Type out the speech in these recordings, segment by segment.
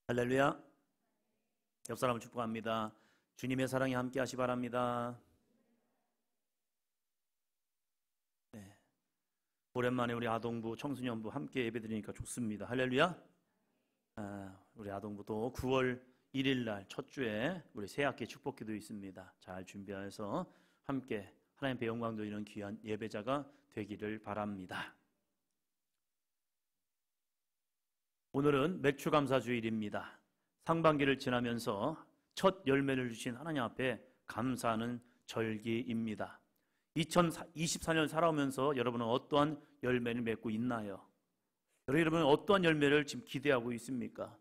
할렐루야. 옆 사람을 축복합니다. 주님의 사랑이 함께 하시 바랍니다. 네. 오랜만에 우리 아동부, 청소년부 함께 예배드리니까 좋습니다. 할렐루야. 우리 아동부도 9월 1일 날 첫 주에 우리 새학기 축복기도 있습니다. 잘 준비해서 함께 하나님의 영광 돌리는 귀한 예배자가 되기를 바랍니다. 오늘은 맥주감사주일입니다. 상반기를 지나면서 첫 열매를 주신 하나님 앞에 감사하는 절기입니다. 2024년 살아오면서 여러분은 어떠한 열매를 맺고 있나요? 여러분은 어떠한 열매를 지금 기대하고 있습니까?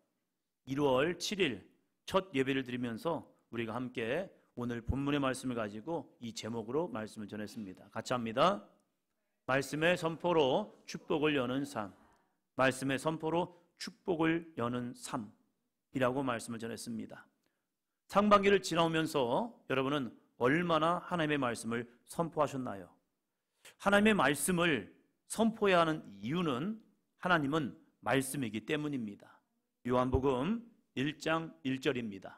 1월 7일 첫 예배를 드리면서 우리가 함께 오늘 본문의 말씀을 가지고 이 제목으로 말씀을 전했습니다. 같이 합니다. 말씀의 선포로 축복을 여는 삶. 말씀의 선포로 축복을 여는 삶이라고 말씀을 전했습니다. 상반기를 지나오면서 여러분은 얼마나 하나님의 말씀을 선포하셨나요? 하나님의 말씀을 선포해야 하는 이유는 하나님은 말씀이기 때문입니다. 요한복음 1장 1절입니다.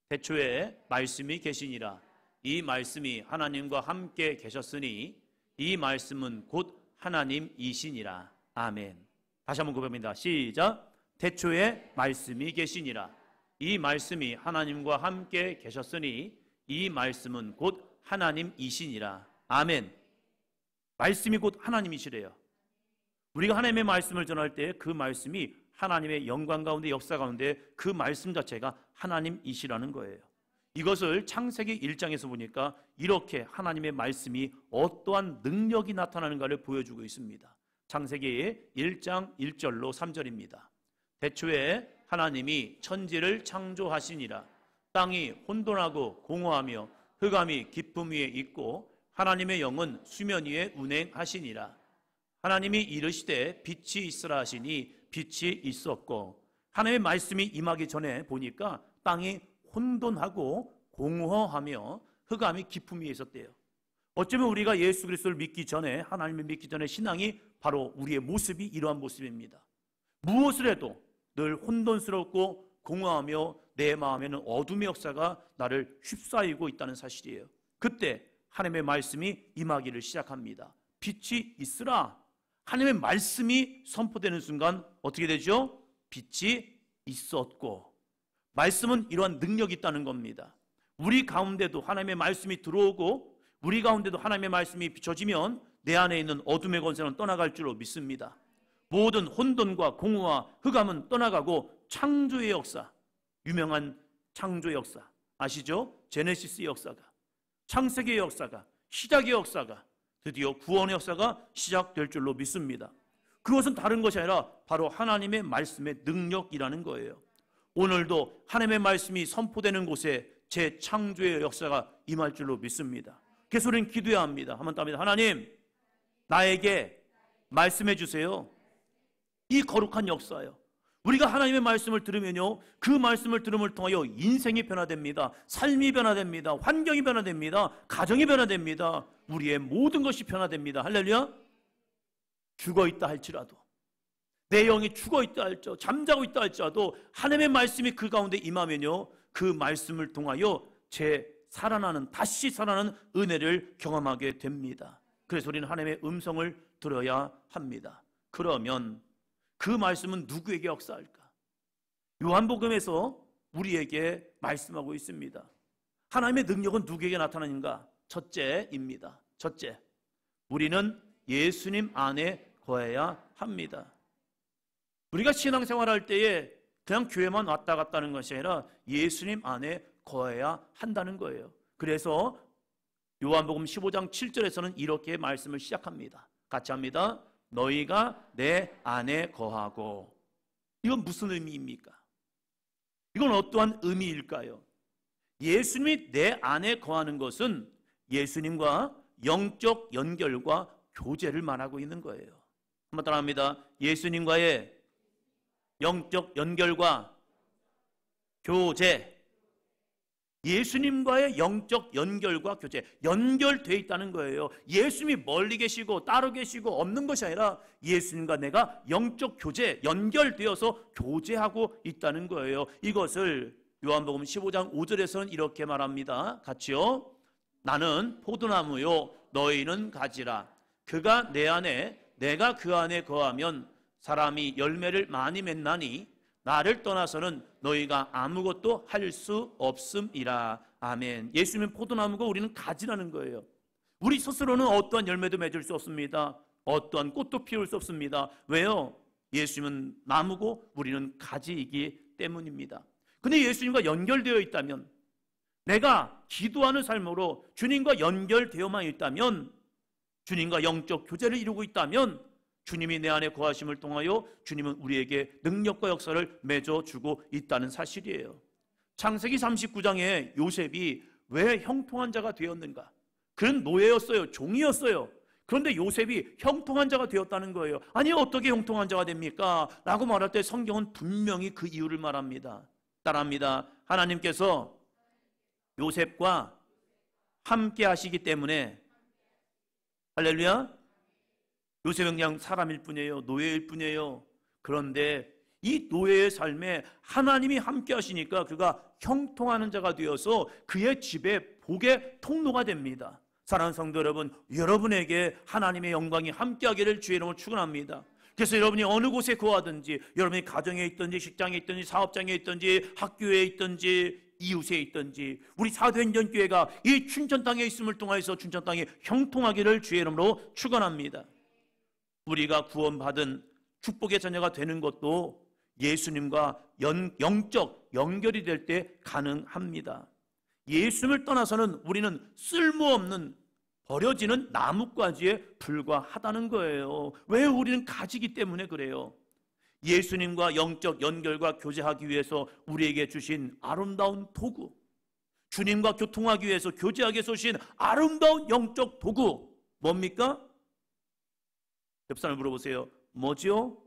태초에 말씀이 계시니라. 이 말씀이 하나님과 함께 계셨으니 이 말씀은 곧 하나님이시니라. 아멘. 다시 한번 고백합니다. 시작. 태초에 말씀이 계시니라. 이 말씀이 하나님과 함께 계셨으니 이 말씀은 곧 하나님이시니라. 아멘. 말씀이 곧 하나님이시래요. 우리가 하나님의 말씀을 전할 때 그 말씀이 하나님의 영광 가운데, 역사 가운데 그 말씀 자체가 하나님이시라는 거예요. 이것을 창세기 1장에서 보니까 이렇게 하나님의 말씀이 어떠한 능력이 나타나는가를 보여주고 있습니다. 창세기 1장 1절로 3절입니다. 태초에 하나님이 천지를 창조하시니라. 땅이 혼돈하고 공허하며 흑암이 깊음 위에 있고 하나님의 영은 수면 위에 운행하시니라. 하나님이 이르시되 빛이 있으라 하시니 빛이 있었고, 하나님의 말씀이 임하기 전에 보니까 땅이 혼돈하고 공허하며 흑암이 깊음 위에 있었대요. 어쩌면 우리가 예수 그리스도를 믿기 전에, 하나님을 믿기 전에 신앙이 바로 우리의 모습이 이러한 모습입니다. 무엇을 해도 늘 혼돈스럽고 공허하며 내 마음에는 어둠의 역사가 나를 휩싸이고 있다는 사실이에요. 그때 하나님의 말씀이 임하기를 시작합니다. 빛이 있으라. 하나님의 말씀이 선포되는 순간 어떻게 되죠? 빛이 있었고, 말씀은 이러한 능력이 있다는 겁니다. 우리 가운데도 하나님의 말씀이 들어오고 우리 가운데도 하나님의 말씀이 비춰지면 내 안에 있는 어둠의 권세는 떠나갈 줄로 믿습니다. 모든 혼돈과 공허와 흑암은 떠나가고 창조의 역사, 유명한 창조의 역사 아시죠? 제네시스의 역사가, 창세기의 역사가, 시작의 역사가, 드디어 구원의 역사가 시작될 줄로 믿습니다. 그것은 다른 것이 아니라 바로 하나님의 말씀의 능력이라는 거예요. 오늘도 하나님의 말씀이 선포되는 곳에 재창조의 역사가 임할 줄로 믿습니다. 그래서 우리는 기도해야 합니다. 한번 더 합니다. 하나님, 나에게 말씀해 주세요. 이 거룩한 역사요. 우리가 하나님의 말씀을 들으면요, 그 말씀을 들음을 통하여 인생이 변화됩니다. 삶이 변화됩니다. 환경이 변화됩니다. 가정이 변화됩니다. 우리의 모든 것이 변화됩니다. 할렐루야. 죽어있다 할지라도, 내 영이 죽어있다 할지라도, 잠자고 있다 할지라도 하나님의 말씀이 그 가운데 임하면요, 그 말씀을 통하여 다시 살아나는 은혜를 경험하게 됩니다. 그래서 우리는 하나님의 음성을 들어야 합니다. 그러면 그 말씀은 누구에게 역사할까? 요한복음에서 우리에게 말씀하고 있습니다. 하나님의 능력은 누구에게 나타나는가? 첫째입니다. 첫째, 우리는 예수님 안에 거해야 합니다. 우리가 신앙생활할 때에 그냥 교회만 왔다 갔다 하는 것이 아니라 예수님 안에 거해야 한다는 거예요. 그래서 요한복음 15장 7절에서는 이렇게 말씀을 시작합니다. 같이 합니다. 너희가 내 안에 거하고. 이건 무슨 의미입니까? 이건 어떠한 의미일까요? 예수님이 내 안에 거하는 것은 예수님과 영적 연결과 교제를 말하고 있는 거예요. 한번 따라합니다. 예수님과의 영적 연결과 교제. 예수님과의 영적 연결과 교제, 연결되어 있다는 거예요. 예수님이 멀리 계시고 따로 계시고 없는 것이 아니라 예수님과 내가 영적 교제, 연결되어서 교제하고 있다는 거예요. 이것을 요한복음 15장 5절에서는 이렇게 말합니다. 같이요. 나는 포도나무요, 너희는 가지라. 그가 내 안에, 내가 그 안에 거하면 사람이 열매를 많이 맺나니 나를 떠나서는 너희가 아무것도 할 수 없음이라. 아멘. 예수님은 포도나무고 우리는 가지라는 거예요. 우리 스스로는 어떠한 열매도 맺을 수 없습니다. 어떠한 꽃도 피울 수 없습니다. 왜요? 예수님은 나무고 우리는 가지이기 때문입니다. 근데 예수님과 연결되어 있다면, 내가 기도하는 삶으로 주님과 연결되어만 있다면, 주님과 영적 교제를 이루고 있다면, 주님이 내 안에 거하심을 통하여 주님은 우리에게 능력과 역사를 맺어주고 있다는 사실이에요. 창세기 39장에 요셉이 왜 형통한 자가 되었는가? 그는 노예였어요. 종이었어요. 그런데 요셉이 형통한 자가 되었다는 거예요. 아니, 어떻게 형통한 자가 됩니까? 라고 말할 때 성경은 분명히 그 이유를 말합니다. 따라합니다. 하나님께서 요셉과 함께 하시기 때문에, 할렐루야, 요셉은 그냥 사람일 뿐이에요. 노예일 뿐이에요. 그런데 이 노예의 삶에 하나님이 함께 하시니까 그가 형통하는 자가 되어서 그의 집에 복의 통로가 됩니다. 사랑하는 성도 여러분, 여러분에게 하나님의 영광이 함께하기를 주의 이름으로 축원합니다. 그래서 여러분이 어느 곳에 거하든지, 여러분이 가정에 있든지 직장에 있든지 사업장에 있든지 학교에 있든지 이웃에 있든지, 우리 사도행전 교회가 이 춘천 땅에 있음을 통해서 춘천 땅이 형통하기를 주의 이름으로 축원합니다. 우리가 구원받은 축복의 자녀가 되는 것도 예수님과 영적 연결이 될 때 가능합니다. 예수님을 떠나서는 우리는 쓸모없는 버려지는 나뭇가지에 불과하다는 거예요. 왜? 우리는 가지기 때문에 그래요. 예수님과 영적 연결과 교제하기 위해서 우리에게 주신 아름다운 도구, 주님과 교통하기 위해서 교제하기 위해서 주신 아름다운 영적 도구, 뭡니까? 옆 사람을 물어보세요. 뭐죠?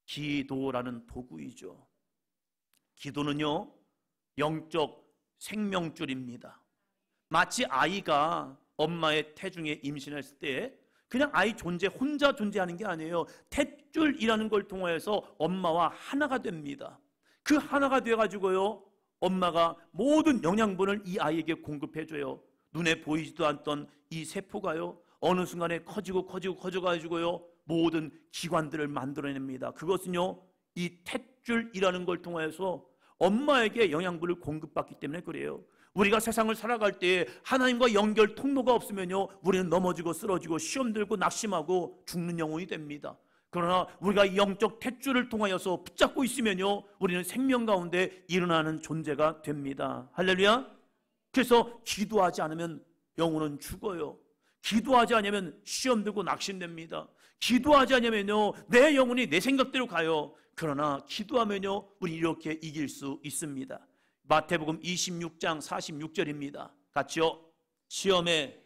기도라는 도구이죠. 기도는요, 영적 생명줄입니다. 마치 아이가 엄마의 태중에 임신했을 때 그냥 아이 존재 혼자 존재하는 게 아니에요. 탯줄이라는 걸 통해서 엄마와 하나가 됩니다. 그 하나가 돼가지고요, 엄마가 모든 영양분을 이 아이에게 공급해줘요. 눈에 보이지도 않던 이 세포가요, 어느 순간에 커져가지고요, 모든 기관들을 만들어냅니다. 그것은요, 이 탯줄이라는 걸 통해서 엄마에게 영양분을 공급받기 때문에 그래요. 우리가 세상을 살아갈 때 하나님과 연결 통로가 없으면요, 우리는 넘어지고 쓰러지고 시험 들고 낙심하고 죽는 영혼이 됩니다. 그러나 우리가 이 영적 탯줄을 통하여서 붙잡고 있으면요, 우리는 생명 가운데 일어나는 존재가 됩니다. 할렐루야. 그래서 기도하지 않으면 영혼은 죽어요. 기도하지 않으면 시험 들고 낙심됩니다. 기도하지 않으면요, 내 영혼이 내 생각대로 가요. 그러나 기도하면요, 우리 이렇게 이길 수 있습니다. 마태복음 26장 46절입니다. 같이요. 시험에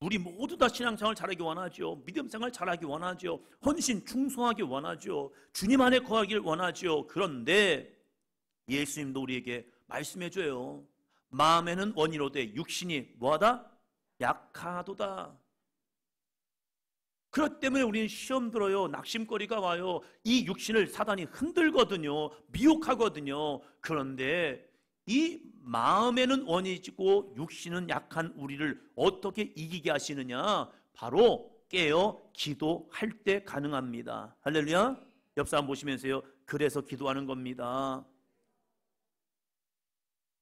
우리 모두 다 신앙생활 잘하기 원하죠. 믿음생활 잘하기 원하죠. 헌신 충성하기 원하죠. 주님 안에 거하길 원하죠. 그런데 예수님도 우리에게 말씀해줘요. 마음에는 원이로되 육신이 뭐하다? 약하도다. 그렇기 때문에 우리는 시험 들어요. 낙심거리가 와요. 이 육신을 사단이 흔들거든요. 미혹하거든요. 그런데 이 마음에는 원이 있고 육신은 약한 우리를 어떻게 이기게 하시느냐? 바로 깨어 기도할 때 가능합니다. 할렐루야. 옆 사람 보시면서요, 그래서 기도하는 겁니다.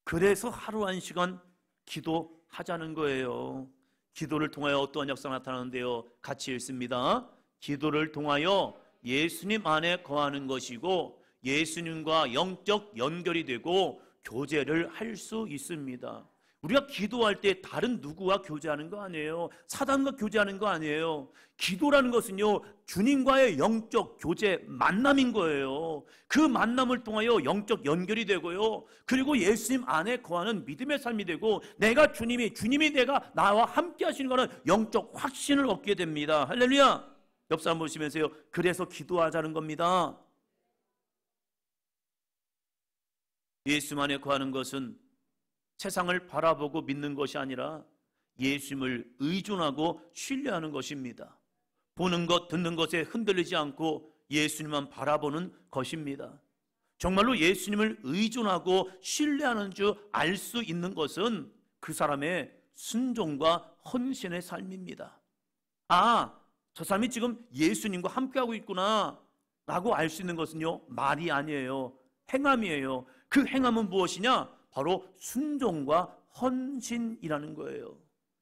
그래서 하루 한 시간 기도하자는 거예요. 기도를 통하여 어떠한 역사가 나타나는데요, 같이 읽습니다. 기도를 통하여 예수님 안에 거하는 것이고 예수님과 영적 연결이 되고 교제를 할 수 있습니다. 우리가 기도할 때 다른 누구와 교제하는 거 아니에요. 사단과 교제하는 거 아니에요. 기도라는 것은요, 주님과의 영적 교제, 만남인 거예요. 그 만남을 통하여 영적 연결이 되고요, 그리고 예수님 안에 거하는 믿음의 삶이 되고, 내가 주님이 내가 나와 함께 하시는 것은 영적 확신을 얻게 됩니다. 할렐루야. 옆 사람 보시면서요, 그래서 기도하자는 겁니다. 예수만에 거하는 것은 세상을 바라보고 믿는 것이 아니라 예수님을 의존하고 신뢰하는 것입니다. 보는 것, 듣는 것에 흔들리지 않고 예수님만 바라보는 것입니다. 정말로 예수님을 의존하고 신뢰하는 줄 알 수 있는 것은 그 사람의 순종과 헌신의 삶입니다. 아, 저 사람이 지금 예수님과 함께하고 있구나 라고 알 수 있는 것은요, 말이 아니에요. 행함이에요. 그 행함은 무엇이냐? 바로 순종과 헌신이라는 거예요.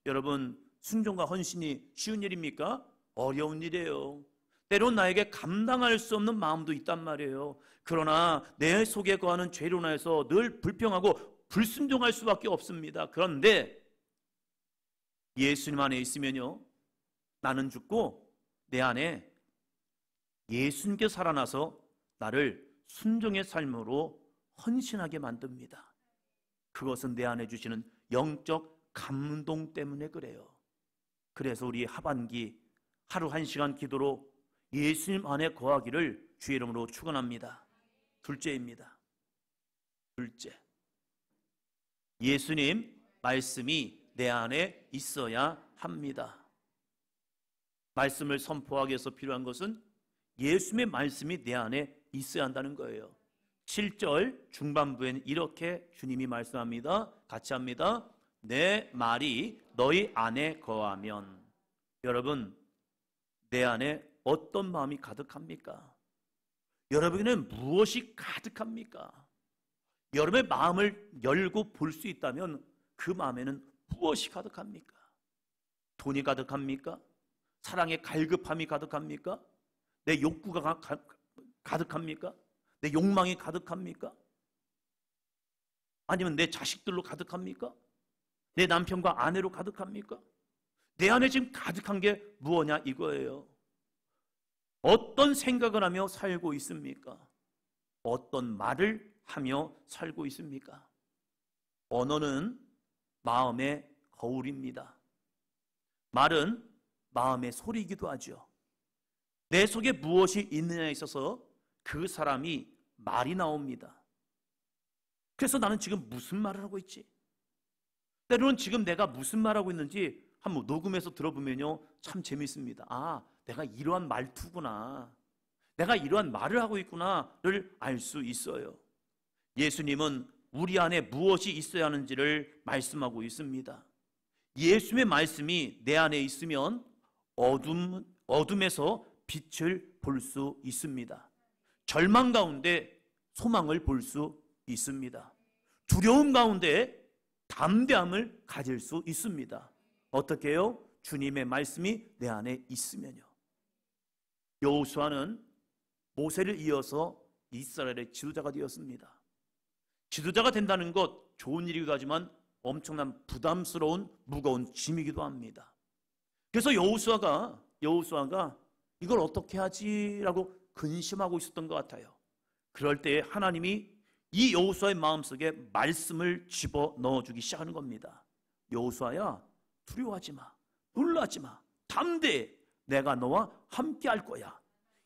여러분, 순종과 헌신이 쉬운 일입니까? 어려운 일이에요. 때론 나에게 감당할 수 없는 마음도 있단 말이에요. 그러나 내 속에 거하는 죄로 인해서 늘 불평하고 불순종할 수밖에 없습니다. 그런데 예수님 안에 있으면요, 나는 죽고 내 안에 예수님께 살아나서 나를 순종의 삶으로 헌신하게 만듭니다. 그것은 내 안에 주시는 영적 감동 때문에 그래요. 그래서 우리 하반기 하루 1시간 기도로 예수님 안에 거하기를 주의 이름으로 축원합니다. 둘째입니다. 둘째, 예수님 말씀이 내 안에 있어야 합니다. 말씀을 선포하기 위해서 필요한 것은 예수님의 말씀이 내 안에 있어야 한다는 거예요. 7절 중반부에는 이렇게 주님이 말씀합니다. 같이 합니다. 내 말이 너희 안에 거하면. 여러분, 내 안에 어떤 마음이 가득합니까? 여러분에게는 무엇이 가득합니까? 여러분의 마음을 열고 볼 수 있다면 그 마음에는 무엇이 가득합니까? 돈이 가득합니까? 사랑의 갈급함이 가득합니까? 내 욕구가 가득합니까? 내 욕망이 가득합니까? 아니면 내 자식들로 가득합니까? 내 남편과 아내로 가득합니까? 내 안에 지금 가득한 게 무엇냐 이거예요. 어떤 생각을 하며 살고 있습니까? 어떤 말을 하며 살고 있습니까? 언어는 마음의 거울입니다. 말은 마음의 소리이기도 하죠. 내 속에 무엇이 있느냐에 있어서 그 사람이 말이 나옵니다. 그래서 나는 지금 무슨 말을 하고 있지? 때로는 지금 내가 무슨 말하고 있는지 한번 녹음해서 들어보면요, 참 재밌습니다. 아, 내가 이러한 말투구나, 내가 이러한 말을 하고 있구나를 알 수 있어요. 예수님은 우리 안에 무엇이 있어야 하는지를 말씀하고 있습니다. 예수님의 말씀이 내 안에 있으면 어둠에서 빛을 볼 수 있습니다. 절망 가운데 소망을 볼 수 있습니다. 두려움 가운데 담대함을 가질 수 있습니다. 어떻게 해요? 주님의 말씀이 내 안에 있으면요. 여호수아는 모세를 이어서 이스라엘의 지도자가 되었습니다. 지도자가 된다는 것 좋은 일이기도 하지만 엄청난 부담스러운 무거운 짐이기도 합니다. 그래서 여호수아가 이걸 어떻게 하지라고 근심하고 있었던 것 같아요. 그럴 때 하나님이 이 여호수아의 마음속에 말씀을 집어넣어 주기 시작하는 겁니다. 여호수아야, 두려워하지 마, 놀라지 마, 담대해, 내가 너와 함께 할 거야.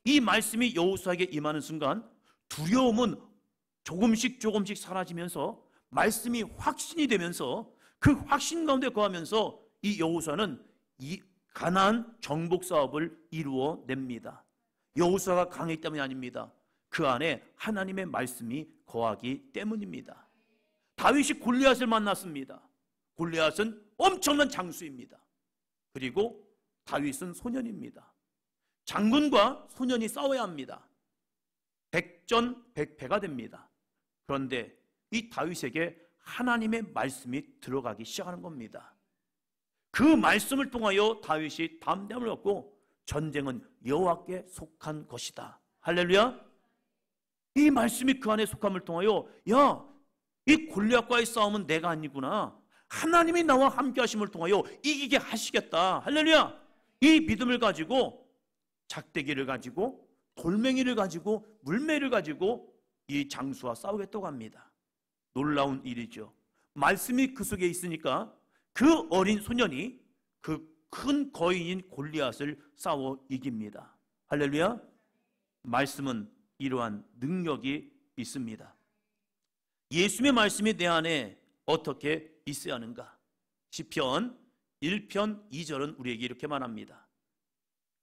이 말씀이 여호수아에게 임하는 순간 두려움은 조금씩 사라지면서 말씀이 확신이 되면서 그 확신 가운데 거하면서 이 여호수아는 이 가나안 정복 사업을 이루어냅니다. 여호수아가 강했기 때문이 아닙니다. 그 안에 하나님의 말씀이 거하기 때문입니다. 다윗이 골리앗을 만났습니다. 골리앗은 엄청난 장수입니다. 그리고 다윗은 소년입니다. 장군과 소년이 싸워야 합니다. 백전백패가 됩니다. 그런데 이 다윗에게 하나님의 말씀이 들어가기 시작하는 겁니다. 그 말씀을 통하여 다윗이 담대함을 얻고 전쟁은 여호와께 속한 것이다. 할렐루야. 이 말씀이 그 안에 속함을 통하여 야, 이 골리앗과의 싸움은 내가 아니구나, 하나님이 나와 함께 하심을 통하여 이기게 하시겠다. 할렐루야. 이 믿음을 가지고 작대기를 가지고 돌멩이를 가지고 물매를 가지고 이 장수와 싸우겠다고 합니다. 놀라운 일이죠. 말씀이 그 속에 있으니까 그 어린 소년이 그 큰 거인인 골리앗을 싸워 이깁니다. 할렐루야. 말씀은 이러한 능력이 있습니다. 예수님의 말씀이 내 안에 어떻게 있어야 하는가? 시편 1편 2절은 우리에게 이렇게 말합니다.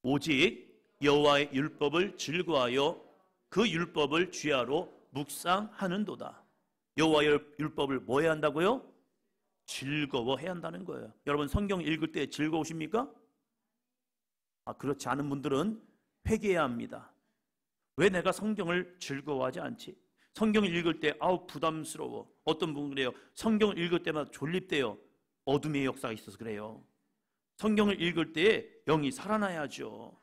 오직 여호와의 율법을 즐거워하여 그 율법을 주야로 묵상하는도다. 여호와의 율법을 뭐 해야 한다고요? 즐거워해야 한다는 거예요. 여러분 성경 읽을 때 즐거우십니까? 그렇지 않은 분들은 회개해야 합니다. 왜 내가 성경을 즐거워하지 않지? 성경을 읽을 때 부담스러워. 어떤 분은 그래요. 성경을 읽을 때마다 졸립대요. 어둠의 역사가 있어서 그래요. 성경을 읽을 때 영이 살아나야죠.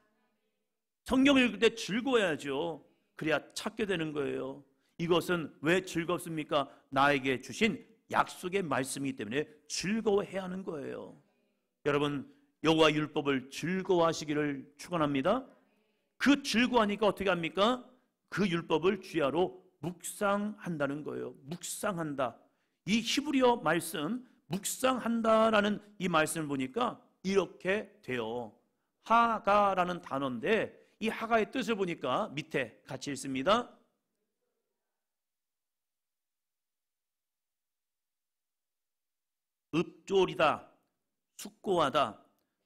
성경을 읽을 때 즐거워야죠. 그래야 찾게 되는 거예요. 이것은 왜 즐겁습니까? 나에게 주신 약속의 말씀이기 때문에 즐거워해야 하는 거예요. 여러분 여호와 율법을 즐거워하시기를 축원합니다. 그 즐거워하니까 어떻게 합니까? 그 율법을 주야로 묵상한다는 거예요. 묵상한다. 이 히브리어 말씀 묵상한다라는 이 말씀을 보니까 이렇게 돼요. 하가라는 단어인데 이 하가의 뜻을 보니까 밑에 같이 읽습니다. 읊조리다, 숙고하다,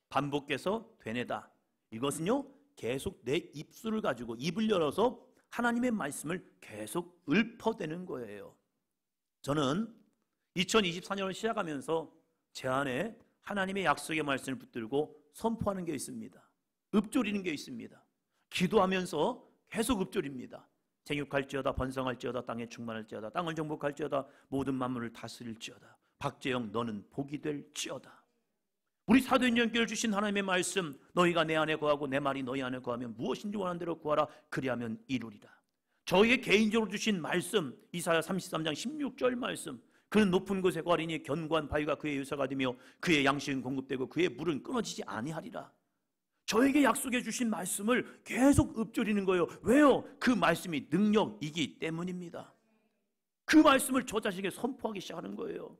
반복해서 되뇌다. 이것은요 계속 내 입술을 가지고 입을 열어서 하나님의 말씀을 계속 읊어대는 거예요. 저는 2024년을 시작하면서 제 안에 하나님의 약속의 말씀을 붙들고 선포하는 게 있습니다. 읊조리는 게 있습니다. 기도하면서 계속 읊조립니다. 생육할지어다 번성할지어다 땅에 충만할지어다 땅을 정복할지어다 모든 만물을 다스릴지어다 박재영 너는 복이 될지어다. 우리 사도행전교회를 주신 하나님의 말씀 너희가 내 안에 거하고 내 말이 너희 안에 거하면 무엇인지 원하는 대로 구하라 그리하면 이루리라. 저에게 개인적으로 주신 말씀 이사야 33장 16절 말씀 그는 높은 곳에 거하리니 견고한 바위가 그의 유사가 되며 그의 양식은 공급되고 그의 물은 끊어지지 아니하리라. 저에게 약속해 주신 말씀을 계속 읊조리는 거예요. 왜요? 그 말씀이 능력이기 때문입니다. 그 말씀을 저 자신에게 선포하기 시작하는 거예요.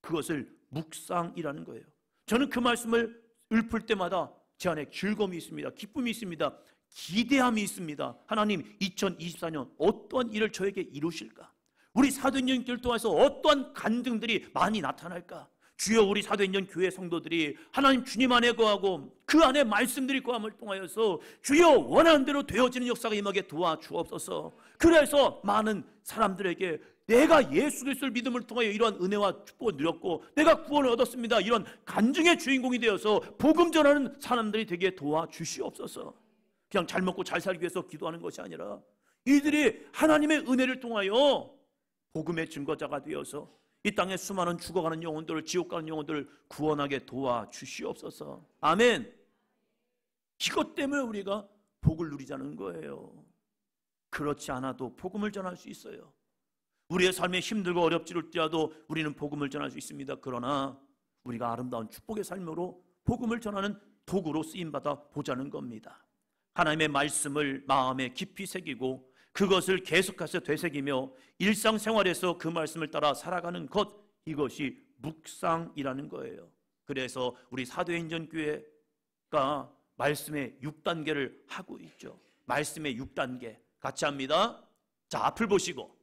그것을 묵상이라는 거예요. 저는 그 말씀을 읊을 때마다 제 안에 즐거움이 있습니다. 기쁨이 있습니다. 기대함이 있습니다. 하나님 2024년 어떤 일을 저에게 이루실까? 우리 사도행전 통해서 어떠한 간증들이 많이 나타날까? 주여 우리 사도행전 교회 성도들이 하나님 주님 안에 거하고 그 안에 말씀들이 거함을 통하여서 주여 원하는 대로 되어지는 역사가 임하게 도와주옵소서. 그래서 많은 사람들에게 내가 예수 그리스도를 믿음을 통하여 이러한 은혜와 축복을 누렸고 내가 구원을 얻었습니다. 이런 간증의 주인공이 되어서 복음 전하는 사람들이 되게 도와주시옵소서. 그냥 잘 먹고 잘 살기 위해서 기도하는 것이 아니라 이들이 하나님의 은혜를 통하여 복음의 증거자가 되어서 이 땅에 수많은 죽어가는 영혼들을 지옥 가는 영혼들을 구원하게 도와주시옵소서. 아멘. 이것 때문에 우리가 복을 누리자는 거예요. 그렇지 않아도 복음을 전할 수 있어요. 우리의 삶에 힘들고 어렵지를지라도 우리는 복음을 전할 수 있습니다. 그러나 우리가 아름다운 축복의 삶으로 복음을 전하는 도구로 쓰임받아 보자는 겁니다. 하나님의 말씀을 마음에 깊이 새기고 그것을 계속해서 되새기며 일상생활에서 그 말씀을 따라 살아가는 것, 이것이 묵상이라는 거예요. 그래서 우리 사도행전 교회가 말씀의 6단계를 하고 있죠. 말씀의 6단계 같이 합니다. 자, 앞을 보시고,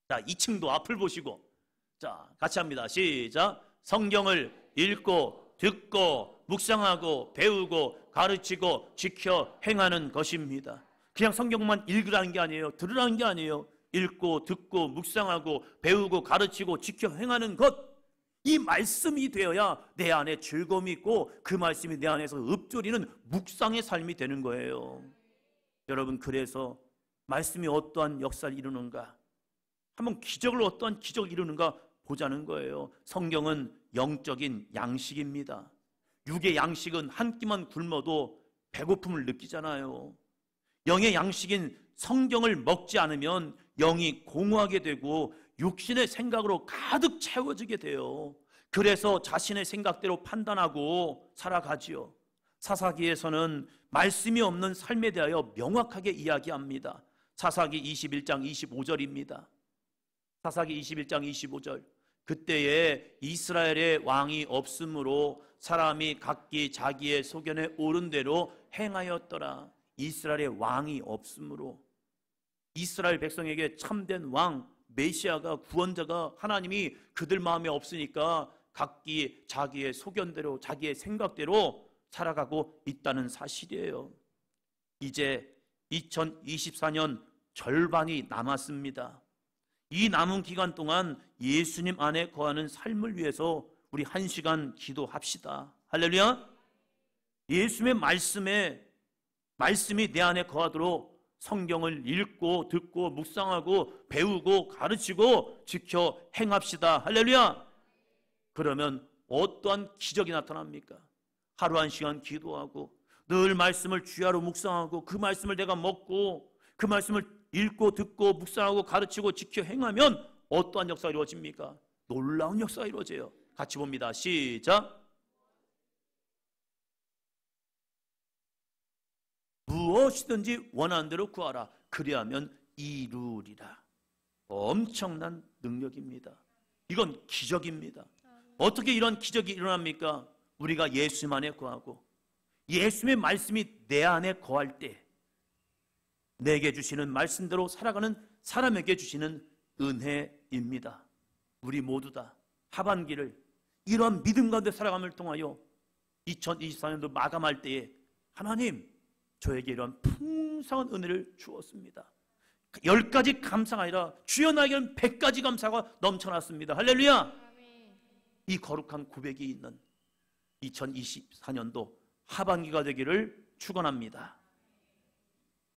자 2층도 앞을 보시고, 자 같이 합니다. 시작. 성경을 읽고 듣고 묵상하고 배우고 가르치고 지켜 행하는 것입니다. 그냥 성경만 읽으라는 게 아니에요. 들으라는 게 아니에요. 읽고 듣고 묵상하고 배우고 가르치고 지켜 행하는 것, 이 말씀이 되어야 내 안에 즐거움이 있고 그 말씀이 내 안에서 읊조리는 묵상의 삶이 되는 거예요. 여러분, 그래서 말씀이 어떠한 역사를 이루는가, 한번 기적을 어떠한 기적을 이루는가 보자는 거예요. 성경은 영적인 양식입니다. 육의 양식은 한 끼만 굶어도 배고픔을 느끼잖아요. 영의 양식인 성경을 먹지 않으면 영이 공허하게 되고 육신의 생각으로 가득 채워지게 돼요. 그래서 자신의 생각대로 판단하고 살아가지요. 사사기에서는 말씀이 없는 삶에 대하여 명확하게 이야기합니다. 사사기 21장 25절입니다. 사사기 21장 25절. 그때에 이스라엘의 왕이 없으므로 사람이 각기 자기의 소견에 옳은 대로 행하였더라. 이스라엘의 왕이 없으므로, 이스라엘 백성에게 참된 왕, 메시아가, 구원자가 하나님이 그들 마음에 없으니까 각기 자기의 소견대로, 자기의 생각대로 살아가고 있다는 사실이에요. 이제 2024년 절반이 남았습니다. 이 남은 기간 동안 예수님 안에 거하는 삶을 위해서 우리 1시간 기도합시다. 할렐루야. 예수님의 말씀이 내 안에 거하도록 성경을 읽고 듣고 묵상하고 배우고 가르치고 지켜 행합시다. 할렐루야. 그러면 어떠한 기적이 나타납니까? 하루 1시간 기도하고 늘 말씀을 주야로 묵상하고 그 말씀을 내가 먹고 그 말씀을 읽고 듣고 묵상하고 가르치고 지켜 행하면 어떠한 역사가 이루어집니까? 놀라운 역사가 이루어져요. 같이 봅니다. 시작. 무엇이든지 원하는 대로 구하라. 그리하면 이루리라. 엄청난 능력입니다. 이건 기적입니다. 어떻게 이런 기적이 일어납니까? 우리가 예수님 안에 거하고 예수님의 말씀이 내 안에 거할 때 내게 주시는 말씀대로 살아가는 사람에게 주시는 은혜입니다. 우리 모두 다 하반기를 이런 믿음 가운데 살아감을 통하여 2024년도 마감할 때에 하나님 저에게 이런 풍성한 은혜를 주었습니다. 10가지 감사가 아니라 주여 나에게는 100가지 감사가 넘쳐났습니다. 할렐루야. 이 거룩한 고백이 있는 2024년도 하반기가 되기를 축원합니다.